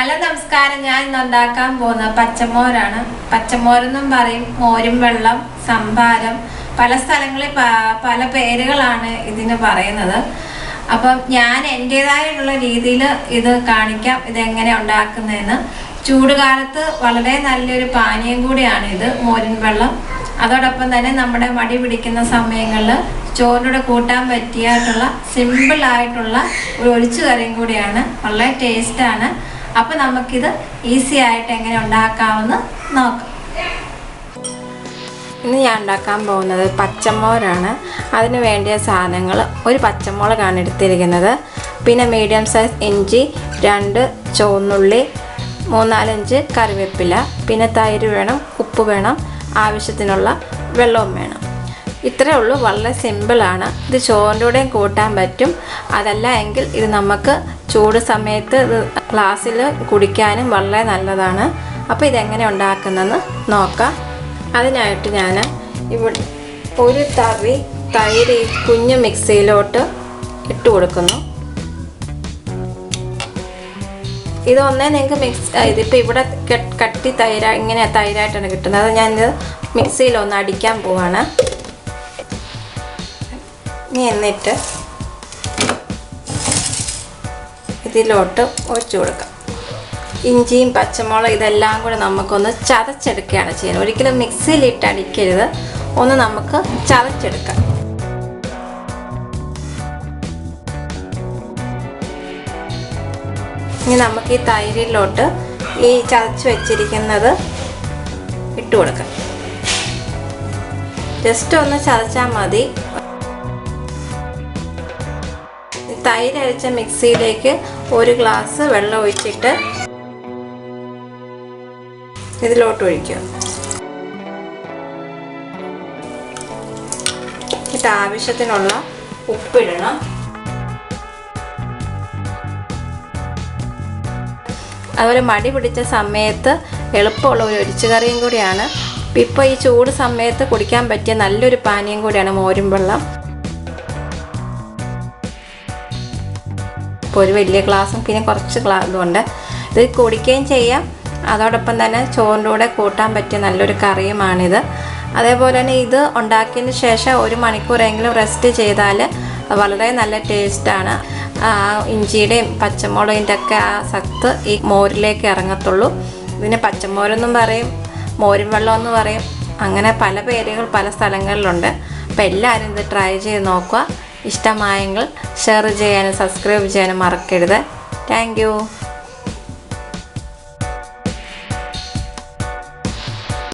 Hello നമസ്കാരം. ഞാൻ ഇന്ന് ഉണ്ടാക്കാൻ പോകുന്നത് പച്ചമോരാണ്. പച്ചമോരെന്നും പറയും, മോരും വെള്ളം, സംഭാരം, പല സ്ഥലങ്ങളിൽ പല പേരുകളാണ് ഇതിന് പറയുന്നത്. അപ്പം ഞാൻ എൻ്റേതായിട്ടുള്ള രീതിയിൽ ഇത് കാണിക്കാം, ഇതെങ്ങനെ ഉണ്ടാക്കുന്നതെന്ന്. ചൂടുകാലത്ത് വളരെ നല്ലൊരു പാനീയം കൂടിയാണ് ഇത്, മോരും വെള്ളം. അതോടൊപ്പം തന്നെ നമ്മുടെ മടി പിടിക്കുന്ന സമയങ്ങളിൽ ചോറിനോട് കൂട്ടാൻ പറ്റിയിട്ടുള്ള സിമ്പിളായിട്ടുള്ള ഒരു ഒഴിച്ചു കറിയും കൂടിയാണ്. വളരെ ടേസ്റ്റാണ്. അപ്പോൾ നമുക്കിത് ഈസി ആയിട്ട് എങ്ങനെ ഉണ്ടാക്കാമെന്ന് നോക്കാം. ഇന്ന് ഞാൻ ഉണ്ടാക്കാൻ പോകുന്നത് പച്ചമോരാണ്. അതിന് വേണ്ടിയ സാധനങ്ങൾ: ഒരു പച്ചമുളകാണ് എടുത്തിരിക്കുന്നത്, പിന്നെ മീഡിയം സൈസ് ഇഞ്ചി, 2 ചുവന്നുള്ളി, 3-4 കറിവേപ്പില, പിന്നെ തൈര് വേണം, ഉപ്പ് വേണം, ആവശ്യത്തിനുള്ള വെള്ളവും വേണം. ഇത്രയേ ഉള്ളൂ. വളരെ സിമ്പിളാണ്. ഇത് ചോറിൻ്റെ കൂടെയും കൂട്ടാൻ പറ്റും. അതല്ല എങ്കിൽ ഇത് നമുക്ക് ചൂട് സമയത്ത് ഇത് ഗ്ലാസ്സിൽ കുടിക്കാനും വളരെ നല്ലതാണ്. അപ്പോൾ ഇതെങ്ങനെ ഉണ്ടാക്കുന്നതെന്ന് നോക്കാം. അതിനായിട്ട് ഞാൻ ഇവിടെ ഒരു തവി തൈര് കുഞ്ഞ് മിക്സിയിലോട്ട് ഇട്ട് കൊടുക്കുന്നു. ഇതൊന്നേ നിങ്ങൾക്ക് ഇതിപ്പോൾ ഇവിടെ കട്ടി ഇങ്ങനെ തൈരായിട്ടാണ് കിട്ടുന്നത്. അത് ഞാനിത് മിക്സിയിലൊന്ന് അടിക്കാൻ പോവാണ്. എന്നിട്ട് ഇതിലോട്ട് ഒഴിച്ചു കൊടുക്കാം. ഇഞ്ചിയും പച്ചമുളക് ഇതെല്ലാം കൂടെ നമുക്കൊന്ന് ചതച്ചെടുക്കുകയാണ് ചെയ്യുന്നത്. ഒരിക്കലും മിക്സിയിലിട്ട് അടിക്കരുത്, ഒന്ന് നമുക്ക് ചതച്ചെടുക്കാം. ഇനി നമുക്ക് ഈ തൈരിലോട്ട് ഈ ചതച്ച് വെച്ചിരിക്കുന്നത് ഇട്ട് കൊടുക്കാം. ജസ്റ്റ് ഒന്ന് ചതച്ചാൽ മതി. തൈര് അരച്ച മിക്സിയിലേക്ക് 1 ഗ്ലാസ് വെള്ളം ഒഴിച്ചിട്ട് ഇതിലോട്ട് ഒഴിക്കുക. എന്നിട്ട് ആവശ്യത്തിനുള്ള ഉപ്പിടണം. അതുപോലെ മടി പിടിച്ച സമയത്ത് എളുപ്പമുള്ള ഒരു ഒഴിച്ചു കറിയും കൂടിയാണ്. ഇപ്പോൾ ഈ ചൂട് സമയത്ത് കുടിക്കാൻ പറ്റിയ നല്ലൊരു പാനീയം കൂടിയാണ് മോരും വെള്ളം. ഇപ്പോൾ ഒരു വലിയ ഗ്ലാസും പിന്നെ കുറച്ച് ഗ്ലാസും ഉണ്ട്. ഇത് കുടിക്കുകയും ചെയ്യാം, അതോടൊപ്പം തന്നെ ചോറിൻ്റെ കൂടെ കൂട്ടാൻ പറ്റിയ നല്ലൊരു കറിയുമാണിത്. അതേപോലെ തന്നെ ഇത് ഉണ്ടാക്കിയതിന് ശേഷം 1 മണിക്കൂറെങ്കിലും റെസ്റ്റ് ചെയ്താൽ വളരെ നല്ല ടേസ്റ്റാണ്. ഇഞ്ചിയുടെയും പച്ചമുളകിൻ്റെ ഒക്കെ ആ സത്ത് ഈ മോരിലേക്ക് ഇറങ്ങത്തുള്ളൂ. ഇതിന് പച്ചമോരെന്നും പറയും, മോരും വെള്ളം എന്ന് പറയും. അങ്ങനെ പല പേരുകൾ പല സ്ഥലങ്ങളിലുണ്ട്. അപ്പോൾ എല്ലാവരും ഇത് ട്രൈ ചെയ്ത് നോക്കുക. ഇഷ്ടമായെങ്കിൽ ഷെയർ ചെയ്യാനും സബ്സ്ക്രൈബ് ചെയ്യാനും മറക്കരുത്. Thank you.